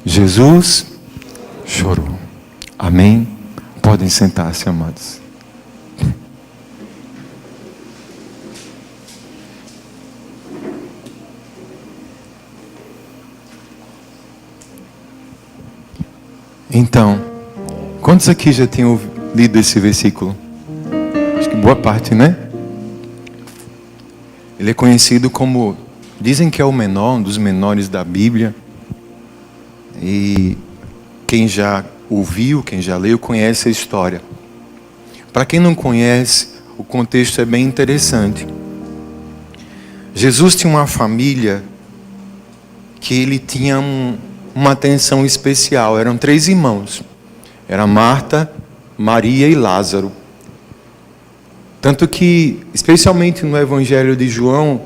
Jesus chorou. Amém? Podem sentar-se, amados. Então, quantos aqui já tinham lido esse versículo? Acho que boa parte, né? Ele é conhecido como, dizem que é o menor, um dos menores da Bíblia. E quem já ouviu, quem já leu, conhece a história. Para quem não conhece, o contexto é bem interessante. Jesus tinha uma família que ele tinha uma atenção especial. Eram 3 irmãos. Era Marta, Maria e Lázaro. Tanto que, especialmente no Evangelho de João,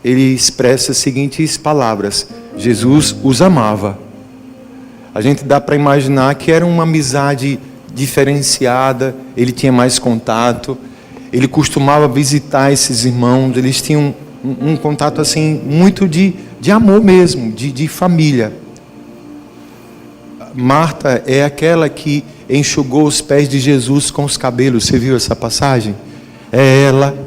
ele expressa as seguintes palavras: Jesus os amava. A gente dá para imaginar que era uma amizade diferenciada, ele tinha mais contato, ele costumava visitar esses irmãos, eles tinham um contato assim, muito de amor mesmo, de família. Marta é aquela que enxugou os pés de Jesus com os cabelos. Você viu essa passagem? É ela.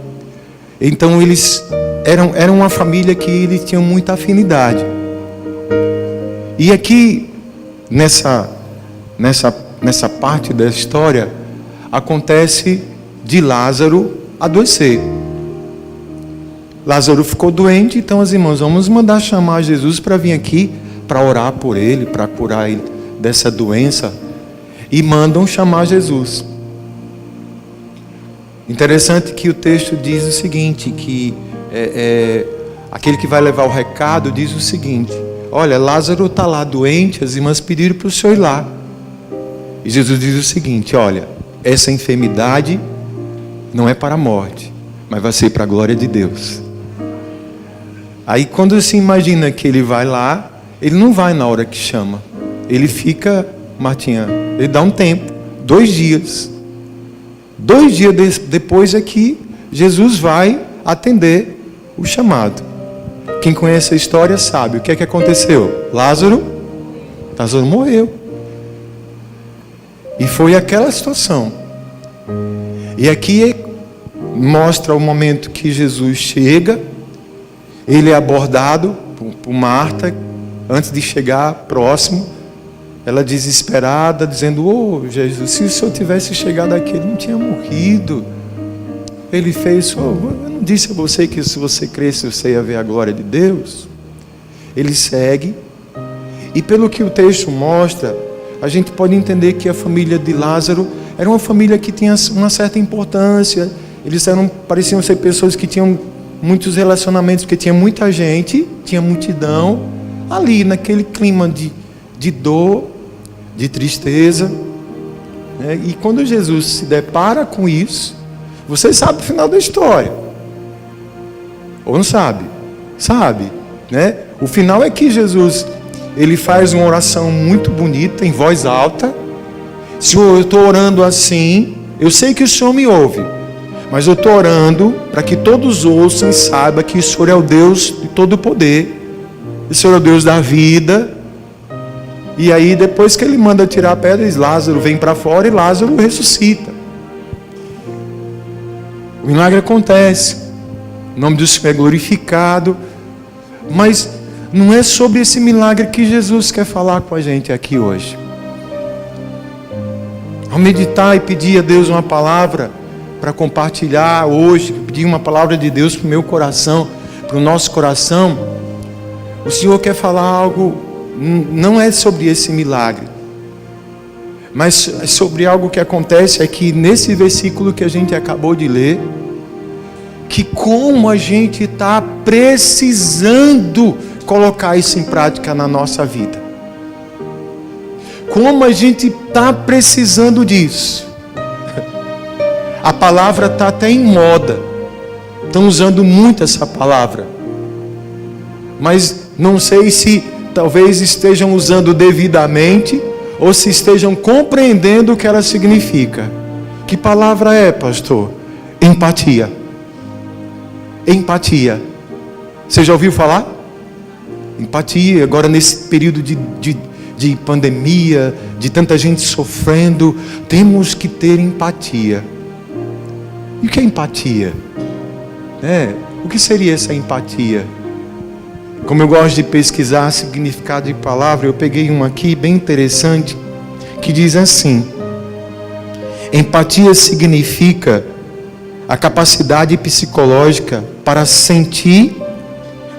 Então eles eram uma família que eles tinham muita afinidade. E aqui nessa parte da história acontece de Lázaro adoecer. Lázaro ficou doente, então os irmãos, vamos mandar chamar Jesus para vir aqui para orar por ele, para curar ele dessa doença, e mandam chamar Jesus. Interessante que o texto diz o seguinte, que aquele que vai levar o recado diz o seguinte: olha, Lázaro está lá doente, as irmãs pediram para o senhor ir lá. E Jesus diz o seguinte: olha, essa enfermidade não é para a morte, mas vai ser para a glória de Deus. Aí quando se imagina que ele vai lá, ele não vai na hora que chama. Ele fica, Martinha, ele dá um tempo, 2 dias. 2 dias depois é que Jesus vai atender o chamado. Quem conhece a história sabe o que é que aconteceu. Lázaro morreu. E foi aquela situação. E aqui mostra o momento que Jesus chega. Ele é abordado por Marta. Antes de chegar próximo, ela desesperada, dizendo: oh Jesus, se o senhor tivesse chegado aqui, ele não tinha morrido. Ele fez: oh, eu não disse a você que se você cresce, você ia ver a glória de Deus? Ele segue. E pelo que o texto mostra, a gente pode entender que a família de Lázaro era uma família que tinha uma certa importância. Eles pareciam ser pessoas que tinham muitos relacionamentos, porque tinha muita gente, tinha multidão, ali naquele clima de dor, de tristeza, né? E quando Jesus se depara com isso, você sabe o final da história, ou não sabe? Sabe, né? O final é que Jesus, ele faz uma oração muito bonita, em voz alta: Senhor, eu estou orando assim, eu sei que o Senhor me ouve, mas eu estou orando para que todos ouçam e saibam que o Senhor é o Deus de todo o poder, o Senhor é o Deus da vida. E aí depois que ele manda tirar a pedra, diz: Lázaro vem para fora, e Lázaro ressuscita. O milagre acontece, o nome do Senhor é glorificado. Mas não é sobre esse milagre que Jesus quer falar com a gente aqui hoje. Ao meditar e pedir a Deus uma palavra para compartilhar hoje, pedir uma palavra de Deus para o meu coração, para o nosso coração, o Senhor quer falar algo. Não é sobre esse milagre, mas é sobre algo que acontece aqui nesse versículo que a gente acabou de ler, que como a gente está precisando colocar isso em prática na nossa vida. Como a gente está precisando disso. A palavra está até em moda, estão usando muito essa palavra, mas não sei se talvez estejam usando devidamente, ou se estejam compreendendo o que ela significa. Que palavra é, pastor? Empatia. Empatia. Você já ouviu falar? Empatia. Agora nesse período de de pandemia, de tanta gente sofrendo, temos que ter empatia. E o que é empatia? O que seria essa empatia? Como eu gosto de pesquisar significado de palavra, eu peguei um aqui bem interessante, que diz assim: empatia significa a capacidade psicológica para sentir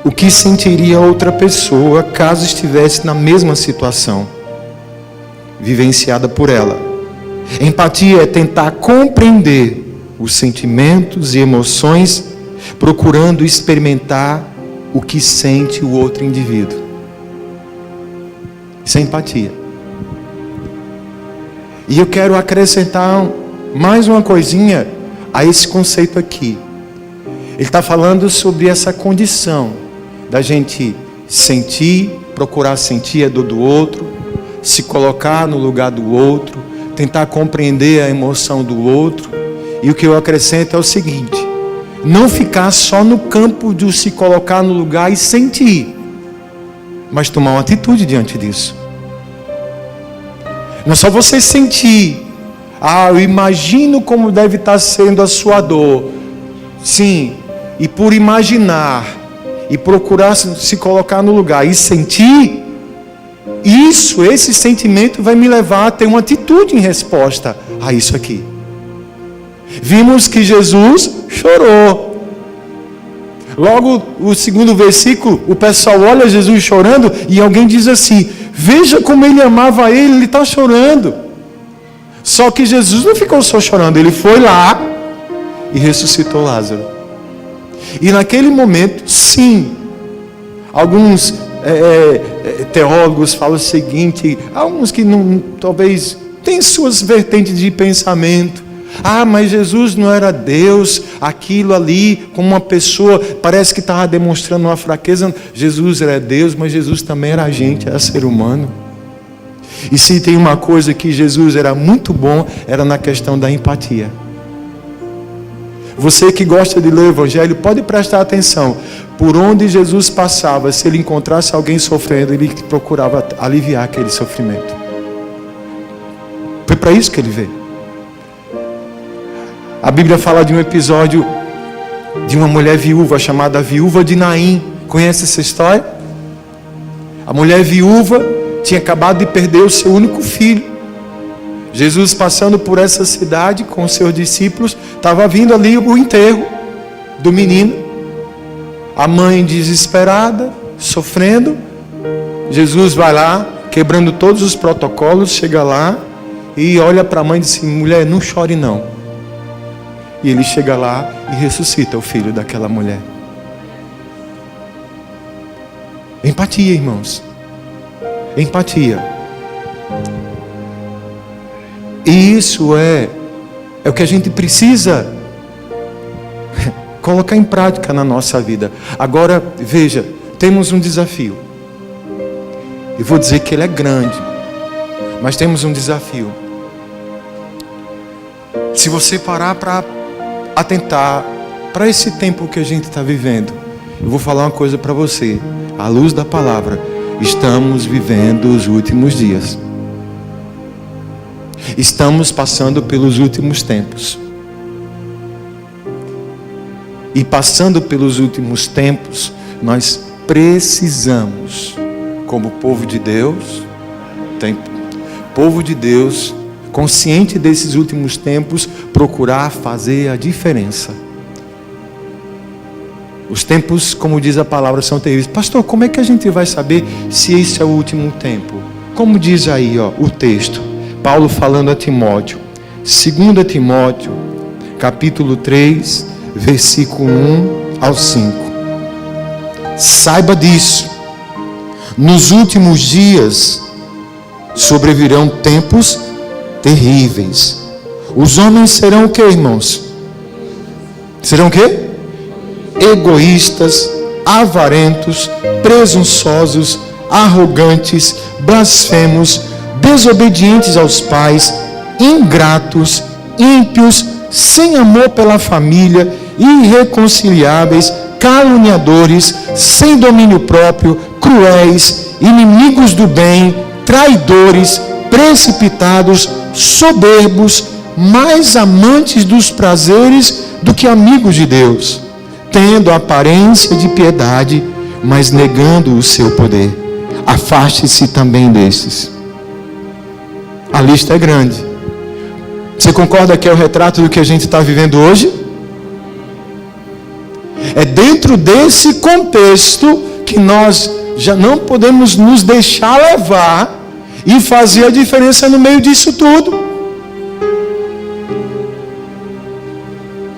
o que sentiria outra pessoa caso estivesse na mesma situação, vivenciada por ela. Empatia é tentar compreender os sentimentos e emoções, procurando experimentar o que sente o outro indivíduo. Isso é empatia. E eu quero acrescentar mais uma coisinha a esse conceito aqui. Ele está falando sobre essa condição da gente sentir, procurar sentir a dor do outro, se colocar no lugar do outro, tentar compreender a emoção do outro. E o que eu acrescento é o seguinte: não ficar só no campo de se colocar no lugar e sentir, mas tomar uma atitude diante disso. Não é só você sentir, eu imagino como deve estar sendo a sua dor. Sim, e por imaginar e procurar se colocar no lugar e sentir, esse sentimento vai me levar a ter uma atitude em resposta a isso aqui. Vimos que Jesus chorou. Logo, o segundo versículo, o pessoal olha Jesus chorando e alguém diz assim: veja como ele amava ele está chorando. Só que Jesus não ficou só chorando, ele foi lá e ressuscitou Lázaro. E naquele momento, sim, alguns teólogos falam o seguinte, alguns que não, talvez têm suas vertentes de pensamento: mas Jesus não era Deus, aquilo ali, como uma pessoa, parece que estava demonstrando uma fraqueza. Jesus era Deus, mas Jesus também era gente, era ser humano. E se tem uma coisa que Jesus era muito bom, era na questão da empatia. Você que gosta de ler o Evangelho, pode prestar atenção. Por onde Jesus passava, se ele encontrasse alguém sofrendo, ele procurava aliviar aquele sofrimento. Foi para isso que ele veio. A Bíblia fala de um episódio de uma mulher viúva chamada Viúva de Naim. Conhece essa história? A mulher viúva tinha acabado de perder o seu único filho. Jesus, passando por essa cidade com os seus discípulos, estava vindo ali o enterro do menino. A mãe desesperada, sofrendo. Jesus vai lá, quebrando todos os protocolos, chega lá e olha para a mãe e diz assim: mulher, não chore não. E ele chega lá e ressuscita o filho daquela mulher. Empatia, irmãos. Empatia. E isso é o que a gente precisa colocar em prática na nossa vida. Agora, veja, temos um desafio. Eu vou dizer que ele é grande, mas temos um desafio. Se você parar para atentar para esse tempo que a gente está vivendo, eu vou falar uma coisa para você. À luz da palavra, estamos vivendo os últimos dias. Estamos passando pelos últimos tempos. E passando pelos últimos tempos, nós precisamos, como povo de Deus, consciente desses últimos tempos, procurar fazer a diferença. Os tempos, como diz a palavra, são terríveis. Pastor, como é que a gente vai saber se esse é o último tempo? Como diz aí o texto, Paulo falando a Timóteo, 2 Timóteo, capítulo 3, versículo 1 ao 5. Saiba disso, nos últimos dias sobrevirão tempos terríveis. Os homens serão o que, irmãos? Serão o que? Egoístas, avarentos, presunçosos, arrogantes, blasfemos, desobedientes aos pais, ingratos, ímpios, sem amor pela família, irreconciliáveis, caluniadores, sem domínio próprio, cruéis, inimigos do bem, traidores, precipitados, soberbos, mais amantes dos prazeres do que amigos de Deus, tendo a aparência de piedade, mas negando o seu poder. Afaste-se também destes. A lista é grande. Você concorda que é o retrato do que a gente está vivendo hoje? É dentro desse contexto que nós já não podemos nos deixar levar e fazer a diferença no meio disso tudo.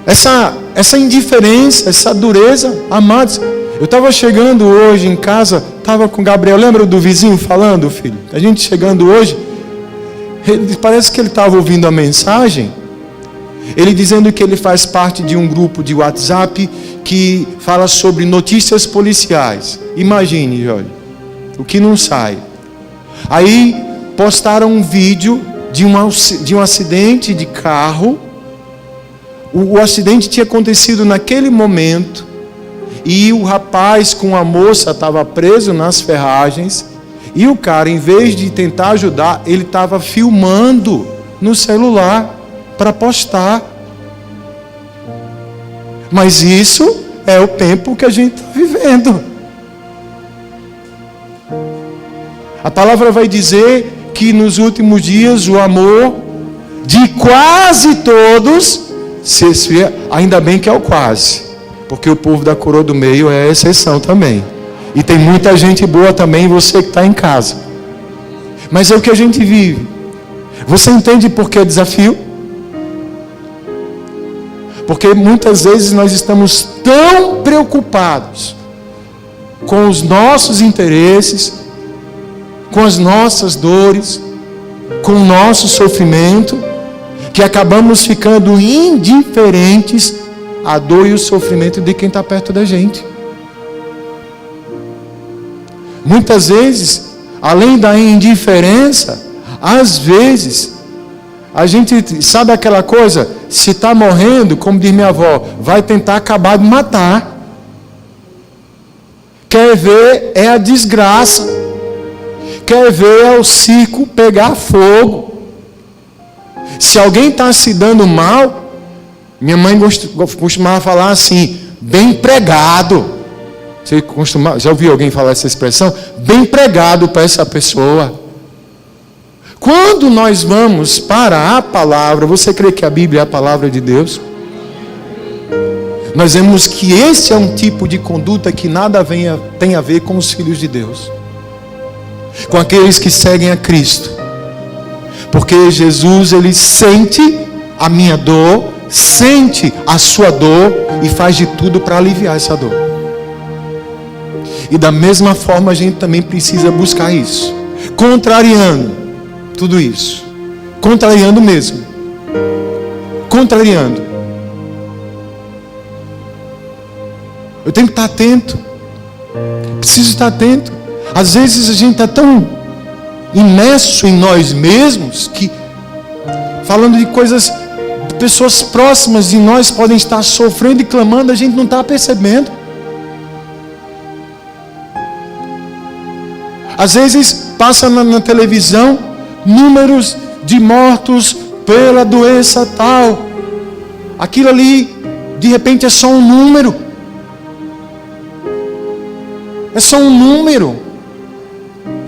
Essa indiferença, essa dureza, amados. Eu estava chegando hoje em casa, estava com o Gabriel, lembra do vizinho falando, filho? A gente chegando hoje, parece que ele estava ouvindo a mensagem, ele dizendo que ele faz parte de um grupo de WhatsApp que fala sobre notícias policiais. Imagine, Jorge, o que não sai. Aí postaram um vídeo de um acidente de carro. O acidente tinha acontecido naquele momento e o rapaz com a moça estava preso nas ferragens e o cara, em vez de tentar ajudar, ele estava filmando no celular para postar. Mas isso é o tempo que a gente está vivendo. A palavra vai dizer que nos últimos dias o amor de quase todos se esfria. Ainda bem que é o quase, porque o povo da coroa do meio é a exceção também. E tem muita gente boa também, você que está em casa. Mas é o que a gente vive. Você entende por que é desafio? Porque muitas vezes nós estamos tão preocupados com os nossos interesses, com as nossas dores, com o nosso sofrimento, que acabamos ficando indiferentes à dor e o sofrimento de quem está perto da gente. Muitas vezes, além da indiferença, às vezes, a gente sabe aquela coisa, se está morrendo, como diz minha avó, vai tentar acabar de matar. Quer ver é a desgraça. Quer ver é o circo pegar fogo. Se alguém está se dando mal, minha mãe costumava falar assim, bem pregado. Você já ouviu alguém falar essa expressão? Bem pregado para essa pessoa. Quando nós vamos para a palavra, você crê que a Bíblia é a palavra de Deus? Nós vemos que esse é um tipo de conduta que nada tem a ver com os filhos de Deus, com aqueles que seguem a Cristo. Porque Jesus, ele sente a minha dor, sente a sua dor e faz de tudo para aliviar essa dor. E da mesma forma a gente também precisa buscar isso, contrariando tudo isso, contrariando mesmo, contrariando. Eu tenho que estar atento, preciso estar atento. Às vezes a gente está tão imerso em nós mesmos que, falando de coisas, pessoas próximas de nós podem estar sofrendo e clamando, a gente não está percebendo. Às vezes passa na televisão números de mortos pela doença tal. Aquilo ali, de repente, é só um número. É só um número.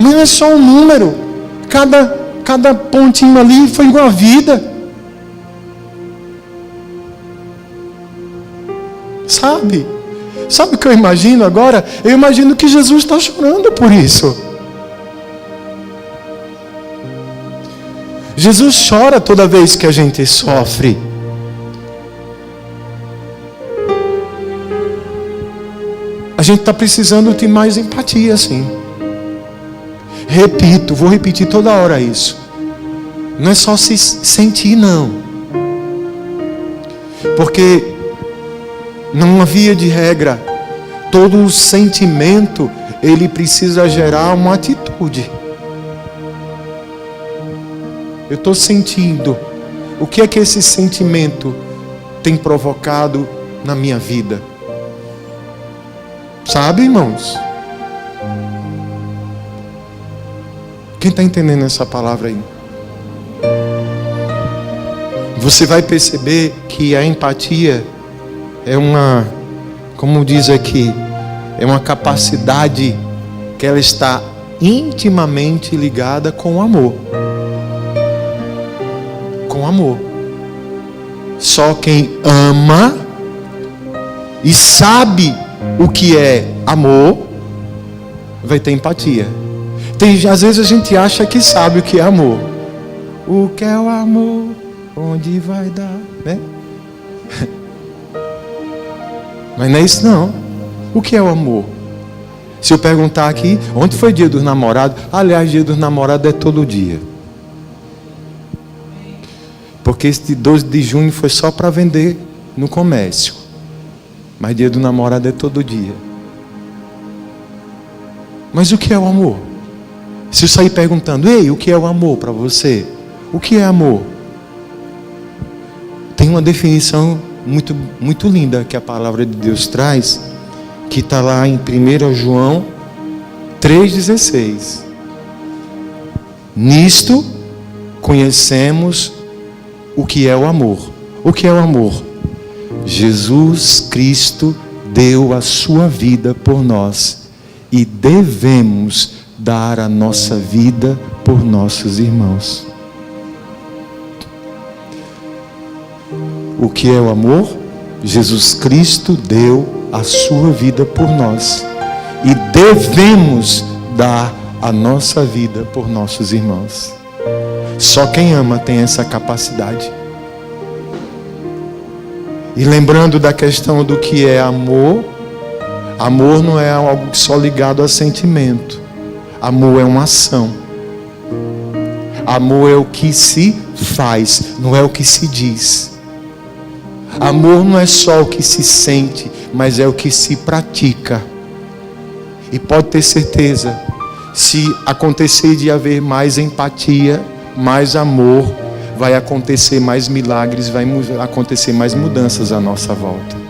Não é só um número. Cada pontinho ali foi uma vida. Sabe? Sabe o que eu imagino agora? Eu imagino que Jesus está chorando por isso. Jesus chora toda vez que a gente sofre. A gente está precisando de mais empatia, sim. Repito, vou repetir toda hora isso. Não é só se sentir, não. Porque não havia de regra. Todo sentimento, ele precisa gerar uma atitude. Eu estou sentindo. O que é que esse sentimento tem provocado na minha vida? Sabe, irmãos? Quem está entendendo essa palavra aí? Você vai perceber que a empatia é uma, como diz aqui, é uma capacidade que ela está intimamente ligada com o amor. Com amor. Só quem ama e sabe o que é amor vai ter empatia. Às vezes a gente acha que sabe o que é amor. O que é o amor? Onde vai dar? Né? Mas não é isso não. O que é o amor? Se eu perguntar aqui, ontem foi dia dos namorados? Aliás, dia dos namorados é todo dia. Porque esse 12 de junho foi só para vender no comércio. Mas dia do namorado é todo dia. Mas o que é o amor? Se eu sair perguntando, ei, o que é o amor para você? O que é amor? Tem uma definição muito, muito linda que a palavra de Deus traz, que está lá em 1 João 3,16. Nisto conhecemos o que é o amor. O que é o amor? Jesus Cristo deu a sua vida por nós e devemos dar a nossa vida por nossos irmãos. O que é o amor? Jesus Cristo deu a sua vida por nós e devemos dar a nossa vida por nossos irmãos. Só quem ama tem essa capacidade. E lembrando da questão do que é amor, amor não é algo só ligado a sentimento. Amor é uma ação. Amor é o que se faz, não é o que se diz. Amor não é só o que se sente, mas é o que se pratica. E pode ter certeza, se acontecer de haver mais empatia, mais amor, vai acontecer mais milagres, vai acontecer mais mudanças à nossa volta.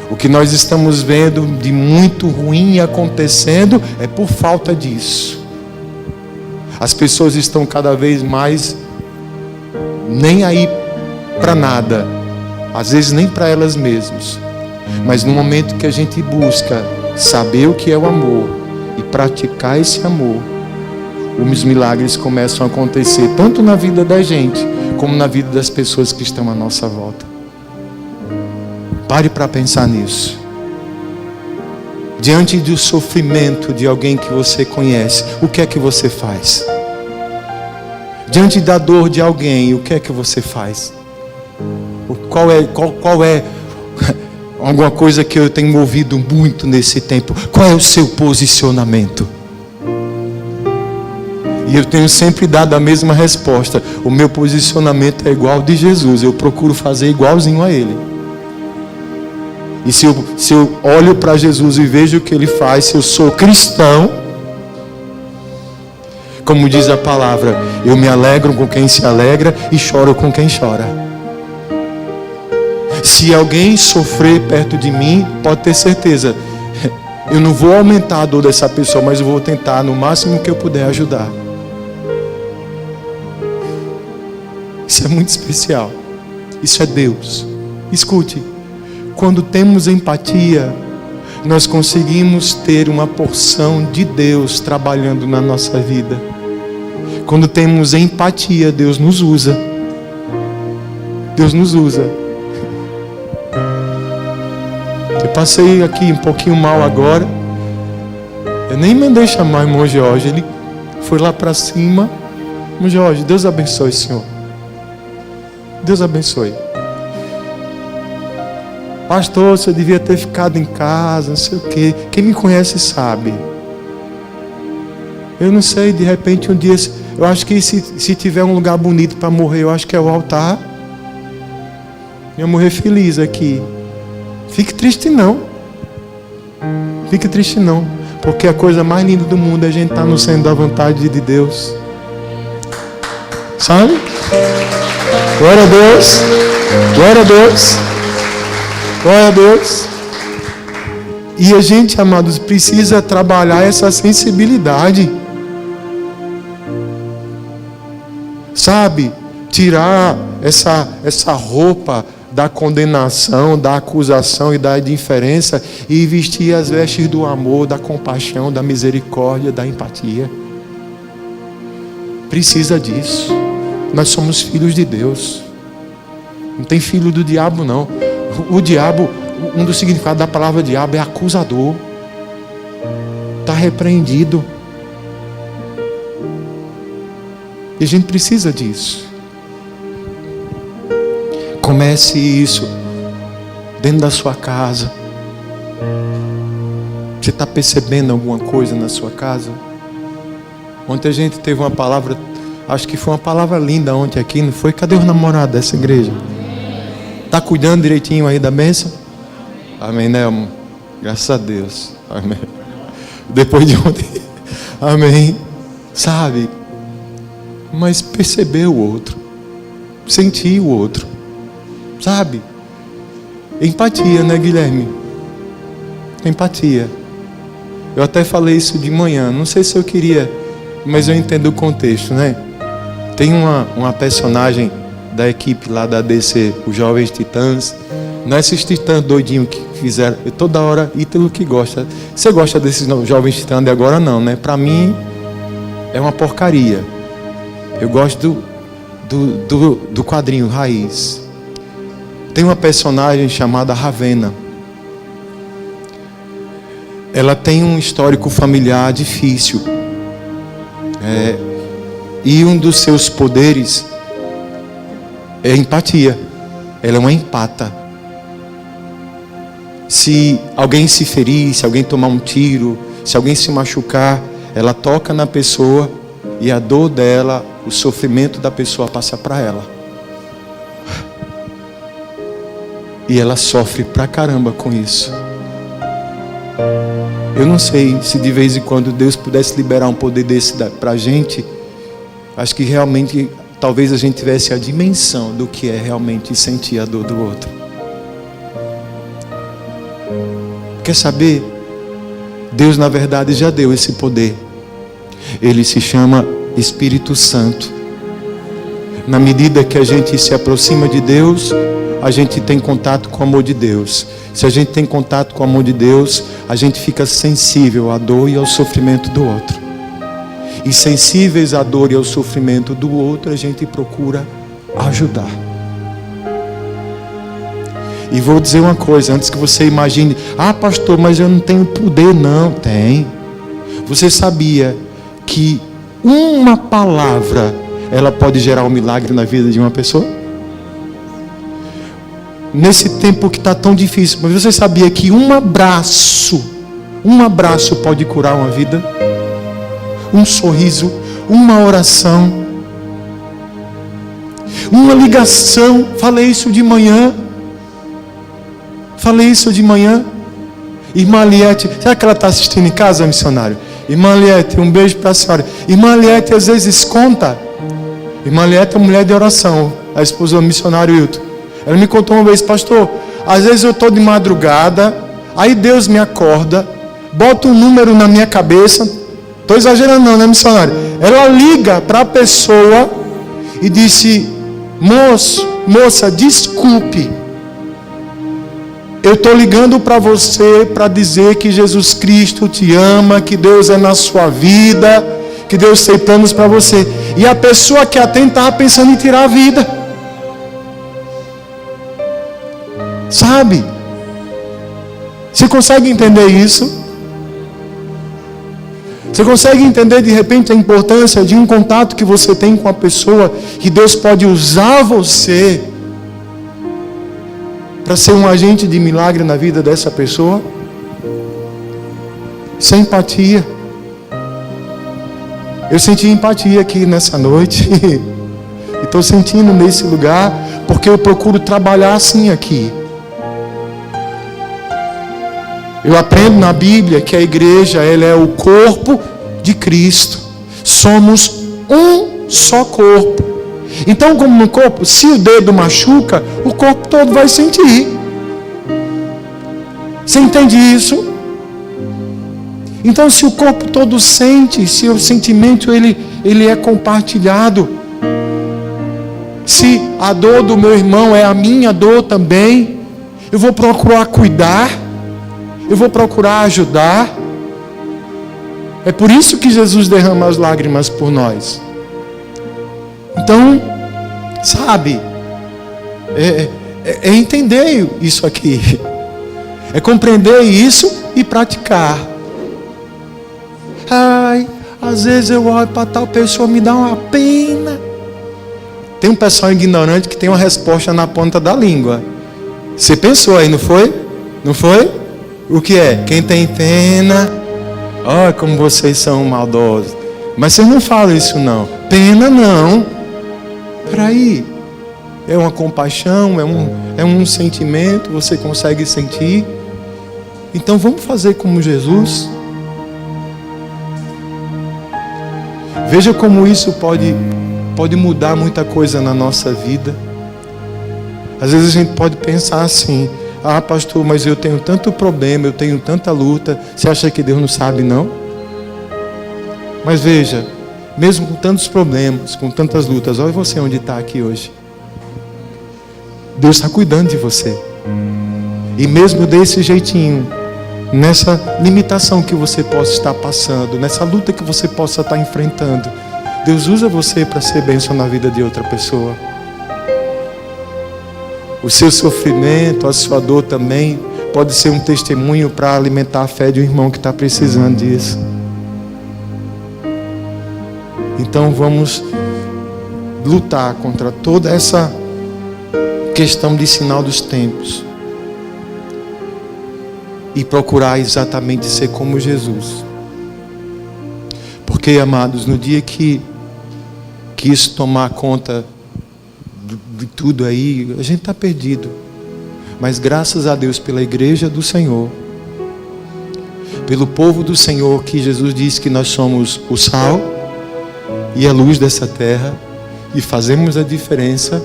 O que nós estamos vendo de muito ruim acontecendo é por falta disso. As pessoas estão cada vez mais nem aí para nada, às vezes nem para elas mesmas. Mas no momento que a gente busca saber o que é o amor e praticar esse amor, os milagres começam a acontecer tanto na vida da gente como na vida das pessoas que estão à nossa volta. Pare para pensar nisso. Diante do sofrimento de alguém que você conhece, o que é que você faz? Diante da dor de alguém, o que é que você faz? Qual é alguma coisa que eu tenho ouvido muito nesse tempo? Qual é o seu posicionamento? E eu tenho sempre dado a mesma resposta. O meu posicionamento é igual ao de Jesus. Eu procuro fazer igualzinho a Ele. E se eu olho para Jesus e vejo o que Ele faz, se eu sou cristão, como diz a palavra, eu me alegro com quem se alegra e choro com quem chora. Se alguém sofrer perto de mim, pode ter certeza, eu não vou aumentar a dor dessa pessoa, mas eu vou tentar no máximo que eu puder ajudar. Isso é muito especial. Isso é Deus. Escute, quando temos empatia, nós conseguimos ter uma porção de Deus trabalhando na nossa vida. Quando temos empatia, Deus nos usa. Deus nos usa. Eu passei aqui um pouquinho mal agora. Eu nem mandei chamar o irmão Jorge. Ele foi lá para cima. Irmão Jorge, Deus abençoe, Senhor. Deus abençoe. Pastor, você devia ter ficado em casa, não sei o quê. Quem me conhece sabe. Eu não sei, de repente um dia, eu acho que se tiver um lugar bonito para morrer, eu acho que é o altar. Eu morrer feliz aqui. Fique triste não. Fique triste não. Porque a coisa mais linda do mundo é a gente estar no centro da vontade de Deus. Sabe? Glória a Deus. Glória a Deus. Glória a Deus. E a gente, amados, precisa trabalhar essa sensibilidade. sabe, tirar essa roupa da condenação, da acusação e da indiferença e vestir as vestes do amor, da compaixão, da misericórdia, da empatia. Precisa disso. Nós somos filhos de Deus. Não tem filho do diabo, não. O diabo, um dos significados da palavra diabo é acusador. Está repreendido. E a gente precisa disso. Comece isso dentro da sua casa. Você está percebendo alguma coisa na sua casa? Ontem a gente teve uma palavra, acho que foi uma palavra linda ontem aqui, não foi? Cadê os namorados dessa igreja? Está cuidando direitinho aí da bênção? Amém, né, amor? Graças a Deus. Amém. Depois de ontem. Amém. Sabe? Mas perceber o outro. Sentir o outro. Sabe? Empatia, né, Guilherme? Empatia. Eu até falei isso de manhã. Não sei se eu queria, mas eu entendo o contexto, né? Tem uma personagem da equipe lá da DC, os Jovens Titãs. Não é esses titãs doidinhos que fizeram. Toda hora, Ítalo que gosta. Você gosta desses Jovens Titãs de agora? Não, né? Pra mim, é uma porcaria. Eu gosto do quadrinho raiz. Tem uma personagem chamada Ravena. Ela tem um histórico familiar difícil. E um dos seus poderes é empatia. Ela é uma empata. Se alguém se ferir, se alguém tomar um tiro, se alguém se machucar, ela toca na pessoa e a dor dela, o sofrimento da pessoa passa para ela. E ela sofre pra caramba com isso. Eu não sei se de vez em quando Deus pudesse liberar um poder desse pra gente. Acho que realmente, talvez a gente tivesse a dimensão do que é realmente sentir a dor do outro. Quer saber? Deus na verdade já deu esse poder. Ele se chama Espírito Santo. Na medida que a gente se aproxima de Deus, a gente tem contato com o amor de Deus. Se a gente tem contato com o amor de Deus, a gente fica sensível à dor e ao sofrimento do outro. E sensíveis à dor e ao sofrimento do outro, a gente procura ajudar. E vou dizer uma coisa, antes que você imagine: ah, pastor, mas eu não tenho poder. Não, tem. Você sabia que uma palavra, ela pode gerar um milagre na vida de uma pessoa? Nesse tempo que está tão difícil, mas você sabia que um abraço pode curar uma vida? Um sorriso, uma oração, uma ligação. Falei isso de manhã. Irmã Liette, será que ela está assistindo em casa, missionário? Irmã Liette, um beijo para a senhora. Irmã Liette às vezes conta. Irmã Liette é uma mulher de oração, a esposa do missionário Hilton. Ela me contou uma vez: pastor, às vezes eu estou de madrugada, aí Deus me acorda, bota um número na minha cabeça. Estou exagerando não, né, missionário? Ela liga para a pessoa e disse: moça, desculpe, eu estou ligando para você para dizer que Jesus Cristo te ama, que Deus é na sua vida, que Deus tem planos para você. E a pessoa que atende estava pensando em tirar a vida. Sabe? Você consegue entender isso? Você consegue entender de repente a importância de um contato que você tem com a pessoa, que Deus pode usar você para ser um agente de milagre na vida dessa pessoa? Sem empatia. Eu senti empatia aqui nessa noite. E estou sentindo nesse lugar, porque eu procuro trabalhar assim aqui. Eu aprendo na Bíblia que a igreja, ela é o corpo de Cristo. Somos um só corpo. Então, como no corpo, se o dedo machuca, o corpo todo vai sentir. Você entende isso? Então, se o corpo todo sente, se o sentimento ele é compartilhado, Se a dor do meu irmão é a minha dor também, eu vou procurar cuidar, eu vou procurar ajudar. É por isso que Jesus derrama as lágrimas por nós. Então, sabe, é entender isso aqui, é compreender isso e praticar. Ai, às vezes eu olho para tal pessoa, me dá uma pena. Tem um pessoal ignorante que tem uma resposta na ponta da língua. Você pensou aí, não foi? Não foi? O que é? Quem tem pena, olha como vocês são maldosos. Mas vocês não falam isso não. Pena não. Peraí. É uma compaixão, é um sentimento, você consegue sentir. Então vamos fazer como Jesus. Veja como isso pode mudar muita coisa na nossa vida. Às vezes a gente pode pensar assim: ah, pastor, mas eu tenho tanto problema, eu tenho tanta luta. Você acha que Deus não sabe, não? Mas veja, mesmo com tantos problemas, com tantas lutas, olha você onde está aqui hoje. Deus está cuidando de você. E mesmo desse jeitinho, nessa limitação que você possa estar passando, nessa luta que você possa estar enfrentando, Deus usa você para ser bênção na vida de outra pessoa. O seu sofrimento, a sua dor também pode ser um testemunho para alimentar a fé de um irmão que está precisando disso. Então vamos lutar contra toda essa questão de sinal dos tempos e procurar exatamente ser como Jesus. Porque, amados, no dia que isso tomar conta de tudo aí, a gente está perdido. Mas graças a Deus pela igreja do Senhor, pelo povo do Senhor, que Jesus disse que nós somos o sal e a luz dessa terra, e fazemos a diferença,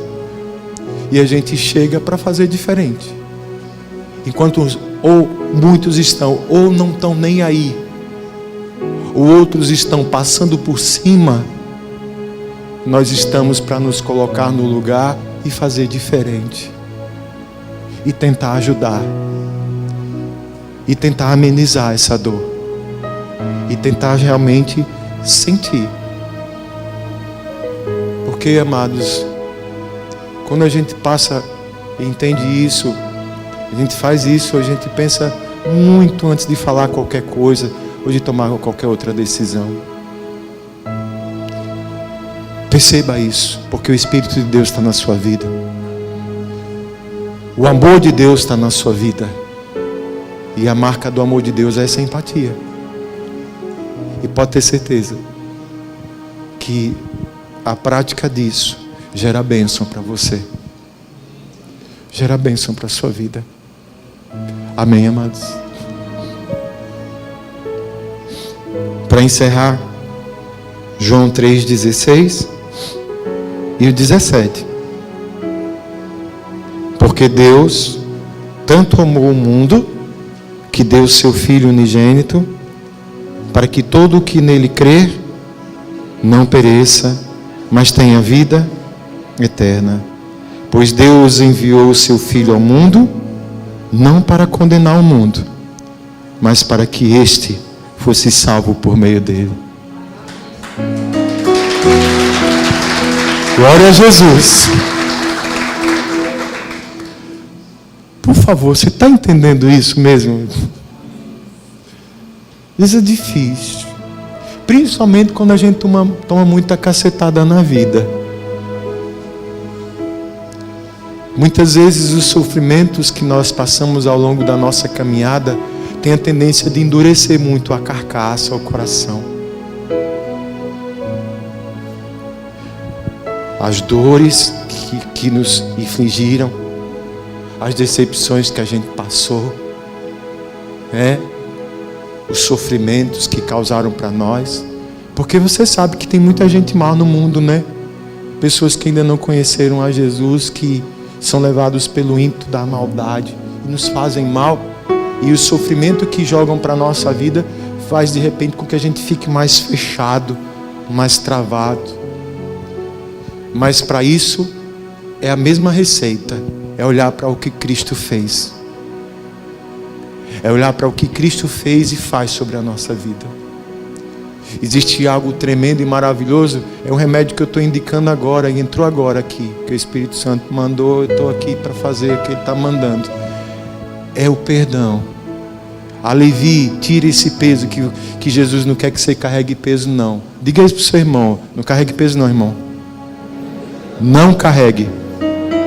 e a gente chega para fazer diferente. Enquanto ou muitos estão, ou não estão nem aí, ou outros estão passando por cima, nós estamos para nos colocar no lugar e fazer diferente. E tentar ajudar. E tentar amenizar essa dor. E tentar realmente sentir. Porque, amados, quando a gente passa e entende isso, a gente faz isso, a gente pensa muito antes de falar qualquer coisa ou de tomar qualquer outra decisão. Perceba isso, porque o Espírito de Deus está na sua vida. O amor de Deus está na sua vida. E a marca do amor de Deus é essa empatia. E pode ter certeza que a prática disso gera bênção para você. Gera bênção para a sua vida. Amém, amados? Para encerrar, João 3,16 e o 17. Porque Deus tanto amou o mundo, que deu seu Filho unigênito, para que todo o que nele crer não pereça, mas tenha vida eterna. Pois Deus enviou o seu Filho ao mundo, não para condenar o mundo, mas para que este fosse salvo por meio dele. Glória a Jesus. Por favor, você está entendendo isso mesmo? Isso é difícil. Principalmente quando a gente toma muita cacetada na vida. Muitas vezes os sofrimentos que nós passamos ao longo da nossa caminhada têm a tendência de endurecer muito a carcaça, o coração. As dores que nos infligiram, as decepções que a gente passou, os sofrimentos que causaram para nós. Porque você sabe que tem muita gente mal no mundo, né? Pessoas que ainda não conheceram a Jesus, que são levados pelo ímpeto da maldade e nos fazem mal. E o sofrimento que jogam para a nossa vida faz de repente com que a gente fique mais fechado, mais travado. Mas para isso é a mesma receita. É olhar para o que Cristo fez. É olhar para o que Cristo fez e faz sobre a nossa vida. Existe algo tremendo e maravilhoso. É um remédio que eu estou indicando agora, e entrou agora aqui, que o Espírito Santo mandou. Eu estou aqui para fazer o que Ele está mandando. É o perdão. Alivie, tire esse peso que Jesus não quer que você carregue peso, não. Diga isso para o seu irmão. Não carregue peso não, irmão. Não carregue.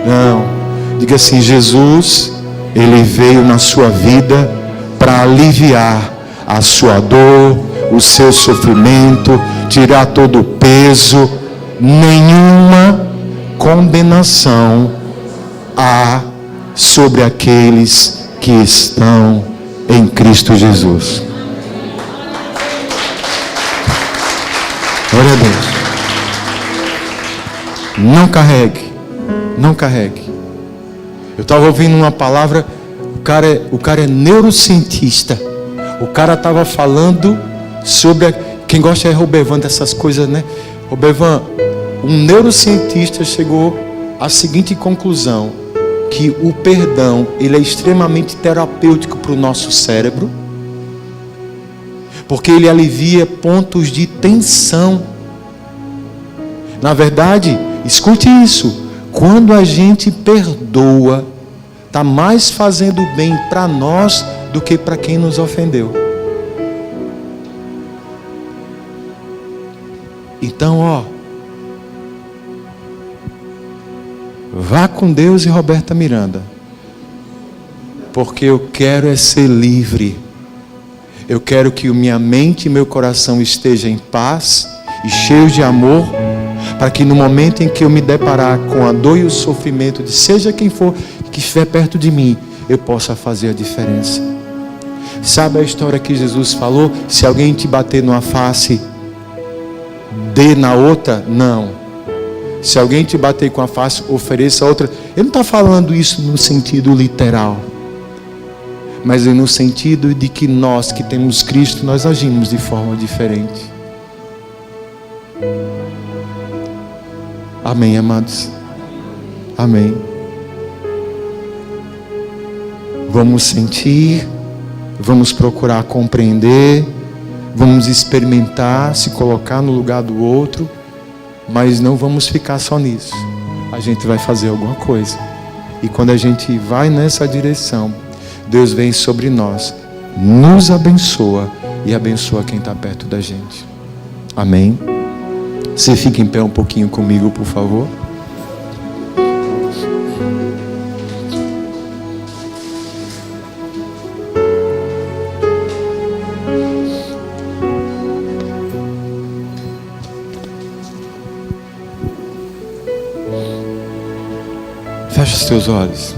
Não. Diga assim: Jesus, Ele veio na sua vida para aliviar a sua dor, o seu sofrimento, tirar todo o peso. Nenhuma condenação há sobre aqueles que estão em Cristo Jesus. Glória a Deus. Não carregue. Eu estava ouvindo uma palavra, o cara é neurocientista. O cara estava falando sobre, quem gosta é Robervan dessas coisas, né? Robervan, um neurocientista chegou à seguinte conclusão: que o perdão, ele é extremamente terapêutico para o nosso cérebro, porque ele alivia pontos de tensão. Na verdade, escute isso, quando a gente perdoa, está mais fazendo bem para nós do que para quem nos ofendeu. Então, vá com Deus e Roberta Miranda, porque eu quero é ser livre. Eu quero que minha mente e meu coração estejam em paz e cheios de amor, para que no momento em que eu me deparar com a dor e o sofrimento de seja quem for que estiver perto de mim, eu possa fazer a diferença. Sabe a história que Jesus falou? Se alguém te bater numa face, dê na outra? Não. Se alguém te bater com a face, ofereça outra. Ele não está falando isso no sentido literal, mas no sentido de que nós que temos Cristo, nós agimos de forma diferente. Amém, amados? Amém. Vamos sentir, vamos procurar compreender, vamos experimentar, se colocar no lugar do outro, mas não vamos ficar só nisso. A gente vai fazer alguma coisa. E quando a gente vai nessa direção, Deus vem sobre nós, nos abençoa e abençoa quem está perto da gente. Amém? Você fica em pé um pouquinho comigo, por favor. Feche os teus olhos.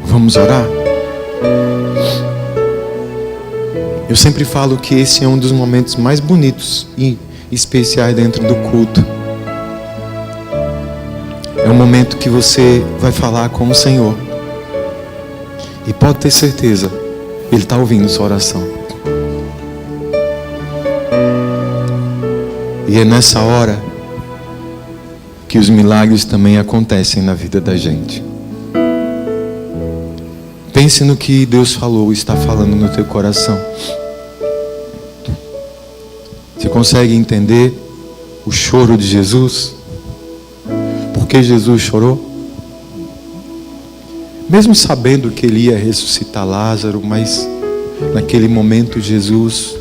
Vamos orar? Eu sempre falo que esse é um dos momentos mais bonitos e especiais dentro do culto. É um momento que você vai falar com o Senhor. E pode ter certeza, Ele está ouvindo sua oração. E é nessa hora que os milagres também acontecem na vida da gente. Pense no que Deus falou, está falando no teu coração. Você consegue entender o choro de Jesus? Por que Jesus chorou? Mesmo sabendo que Ele ia ressuscitar Lázaro, mas naquele momento Jesus,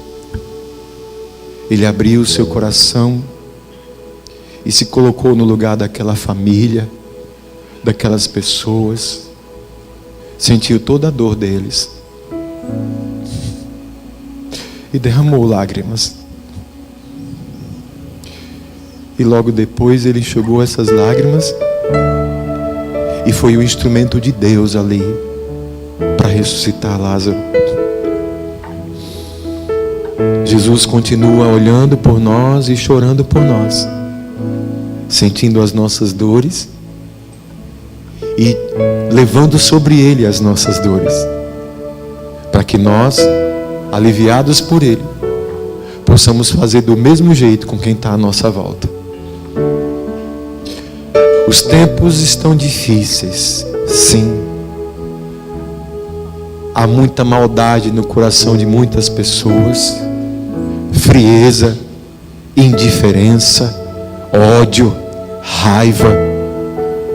Ele abriu o seu coração e se colocou no lugar daquela família, daquelas pessoas. Sentiu toda a dor deles e derramou lágrimas. E logo depois Ele enxugou essas lágrimas e foi o instrumento de Deus ali para ressuscitar Lázaro. Jesus continua olhando por nós e chorando por nós, sentindo as nossas dores e levando sobre Ele as nossas dores, para que nós aliviados por Ele, possamos fazer do mesmo jeito com quem está à nossa volta. Os tempos estão difíceis, sim. Há muita maldade no coração de muitas pessoas, frieza, indiferença, ódio, raiva,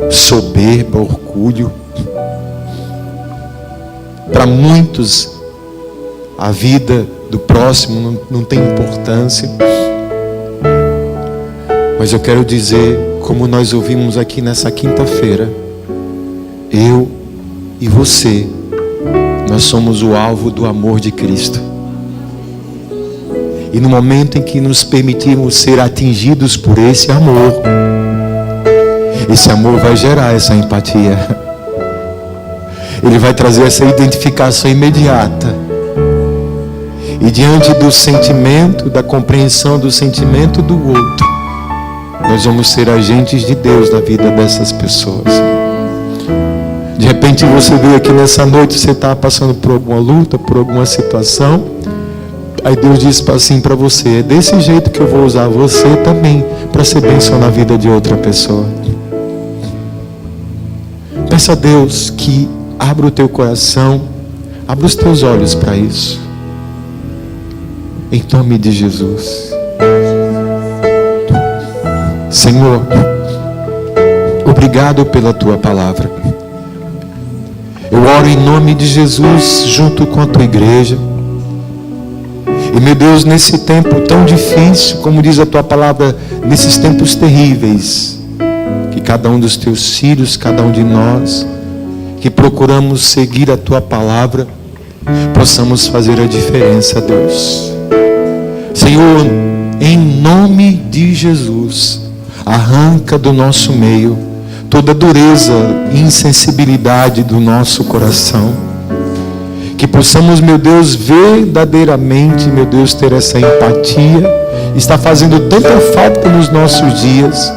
soberba, orgulho. Para muitos, a vida do próximo não tem importância. Mas eu quero dizer, como nós ouvimos aqui nessa quinta-feira, eu e você, nós somos o alvo do amor de Cristo. E no momento em que nos permitirmos ser atingidos por esse amor vai gerar essa empatia. Ele vai trazer essa identificação imediata. E diante do sentimento, da compreensão do sentimento do outro, nós vamos ser agentes de Deus na vida dessas pessoas. De repente você veio aqui nessa noite, você está passando por alguma luta, por alguma situação. Aí Deus diz assim para você: é desse jeito que eu vou usar você também para ser bênção na vida de outra pessoa. Peça a Deus que abra o teu coração, abra os teus olhos para isso. Em nome de Jesus. Senhor, obrigado pela tua palavra. Eu oro em nome de Jesus junto com a tua igreja. E meu Deus, nesse tempo tão difícil, como diz a tua palavra, nesses tempos terríveis, que cada um dos teus filhos, cada um de nós, que procuramos seguir a tua palavra, possamos fazer a diferença, Deus. Senhor, em nome de Jesus, arranca do nosso meio toda dureza e insensibilidade do nosso coração. Que possamos, meu Deus, verdadeiramente, meu Deus, ter essa empatia. Está fazendo tanta falta nos nossos dias.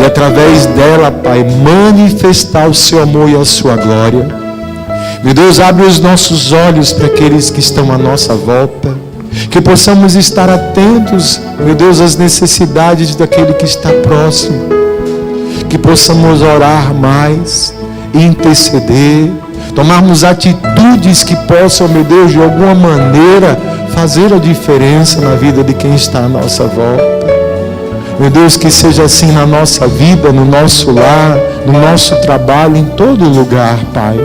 E através dela, Pai, manifestar o seu amor e a sua glória. Meu Deus, abre os nossos olhos para aqueles que estão à nossa volta. Que possamos estar atentos, meu Deus, às necessidades daquele que está próximo. Que possamos orar mais, interceder, tomarmos atitudes que possam, meu Deus, de alguma maneira fazer a diferença na vida de quem está à nossa volta. Meu Deus, que seja assim na nossa vida, no nosso lar, no nosso trabalho, em todo lugar, Pai.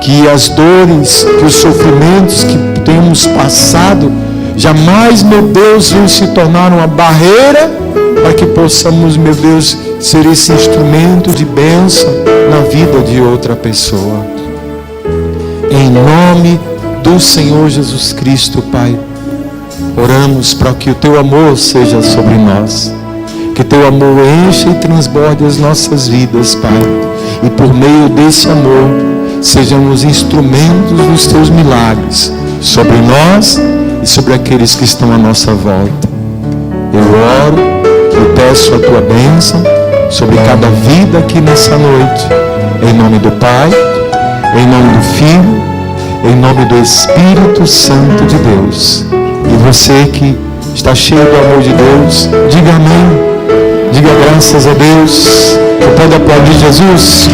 Que as dores, que os sofrimentos que temos passado, jamais, meu Deus, venham se tornar uma barreira para que possamos, meu Deus, ser esse instrumento de bênção na vida de outra pessoa. Em nome do Senhor Jesus Cristo, Pai, oramos para que o teu amor seja sobre nós. Que teu amor encha e transborde as nossas vidas, Pai. E por meio desse amor, sejamos instrumentos dos teus milagres sobre nós e sobre aqueles que estão à nossa volta. Eu oro e peço a tua bênção sobre cada vida aqui nessa noite. Em nome do Pai, em nome do Filho, em nome do Espírito Santo de Deus. E você que está cheio do amor de Deus, diga amém. Diga graças a Deus. Você pode aplaudir Jesus?